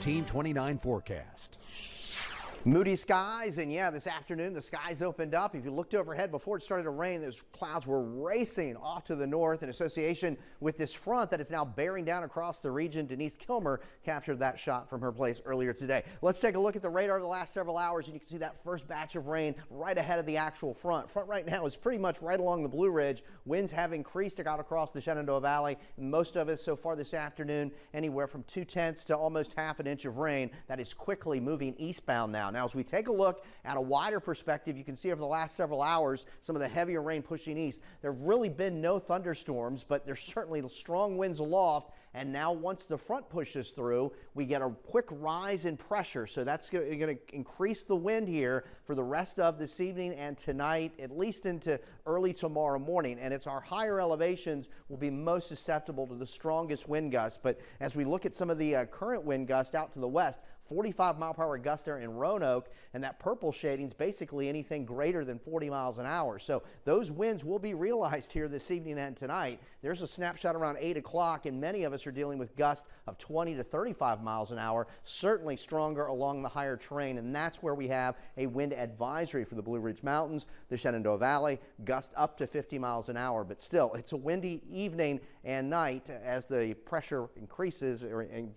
Team 29 forecast. Moody skies, and yeah, this afternoon the skies opened up. If you looked overhead before it started to rain, those clouds were racing off to the north in association with this front that is now bearing down across the region. Denise Kilmer captured that shot from her place earlier today. Let's take a look at the radar the last several hours, and you can see that first batch of rain right ahead of the actual front. Front right now is pretty much right along the Blue Ridge. Winds have increased out across the Shenandoah Valley. Most of us so far this afternoon, anywhere from 2/10 to almost half an inch of rain. That is quickly moving eastbound now. Now, as we take a look at a wider perspective, you can see over the last several hours some of the heavier rain pushing east. There have really been no thunderstorms, but there's certainly strong winds aloft. And now once the front pushes through, we get a quick rise in pressure. So that's going to increase the wind here for the rest of this evening and tonight, at least into early tomorrow morning. And it's our higher elevations will be most susceptible to the strongest wind gusts. But as we look at some of the current wind gusts out to the west, 45-mile-per-hour gusts there in Roanoke, and that purple shading is basically anything greater than 40 miles an hour. So those winds will be realized here this evening and tonight. There's a snapshot around 8 o'clock, and many of us are dealing with gusts of 20 to 35 miles an hour, certainly stronger along the higher terrain, and that's where we have a wind advisory for the Blue Ridge Mountains, the Shenandoah Valley, gust up to 50 miles an hour. But still, it's a windy evening and night as the pressure increases and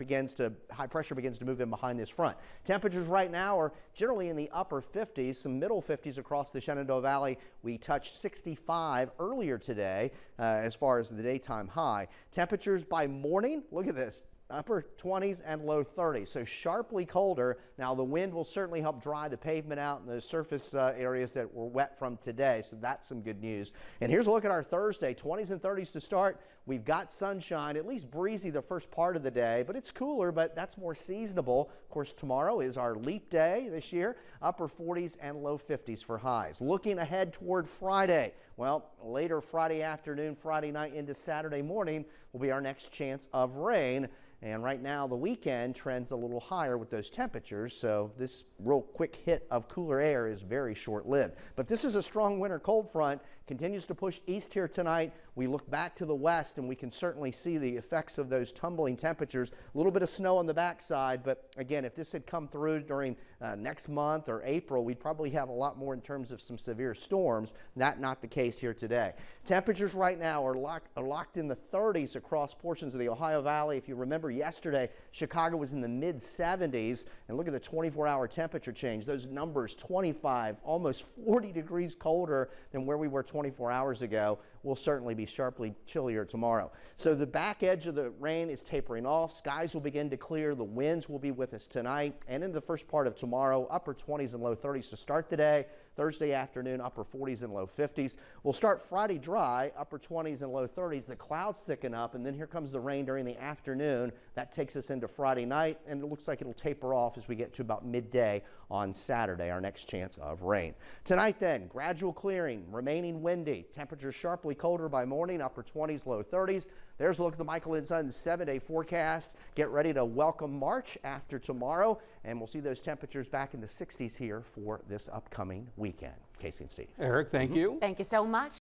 high pressure begins to move in behind this front. Temperatures right now are generally in the upper 50s, some middle 50s across the Shenandoah Valley. We touched 65 earlier today as far as the daytime high. Temperatures by morning, look at this. Upper 20s and low 30s, so sharply colder. Now the wind will certainly help dry the pavement out and the surface areas that were wet from today, so that's some good news. And here's a look at our Thursday, 20s and 30s to start. We've got sunshine, at least breezy the first part of the day, but it's cooler, but that's more seasonable. Of course, tomorrow is our leap day this year, upper 40s and low 50s for highs. Looking ahead toward Friday, well, later Friday afternoon, Friday night into Saturday morning will be our next chance of rain. And right now, the weekend trends a little higher with those temperatures, so this real quick hit of cooler air is very short-lived. But this is a strong winter cold front, continues to push east here tonight. We look back to the west, and we can certainly see the effects of those tumbling temperatures. A little bit of snow on the backside, but again, if this had come through during next month or April, we'd probably have a lot more in terms of some severe storms. Not the case here today. Temperatures right now are locked in the 30s across portions of the Ohio Valley. If you remember, yesterday, Chicago was in the mid-70s, and look at the 24-hour temperature change. Those numbers, 25, almost 40 degrees colder than where we were 24 hours ago. Will certainly be sharply chillier tomorrow. So the back edge of the rain is tapering off. Skies will begin to clear. The winds will be with us tonight and in the first part of tomorrow. Upper 20s and low 30s to start the day. Thursday afternoon, upper 40s and low 50s. We'll start Friday dry, upper 20s and low 30s. The clouds thicken up, and then here comes the rain during the afternoon. That takes us into Friday night, and it looks like it'll taper off as we get to about midday on Saturday, our next chance of rain. Tonight then, gradual clearing, remaining windy. Temperatures sharply colder by morning, upper 20s, low 30s. There's a look at the Michael and Son's 7-day forecast. Get ready to welcome March after tomorrow, and we'll see those temperatures back in the 60s here for this upcoming weekend. Casey and Steve. Eric, thank you. Thank you so much.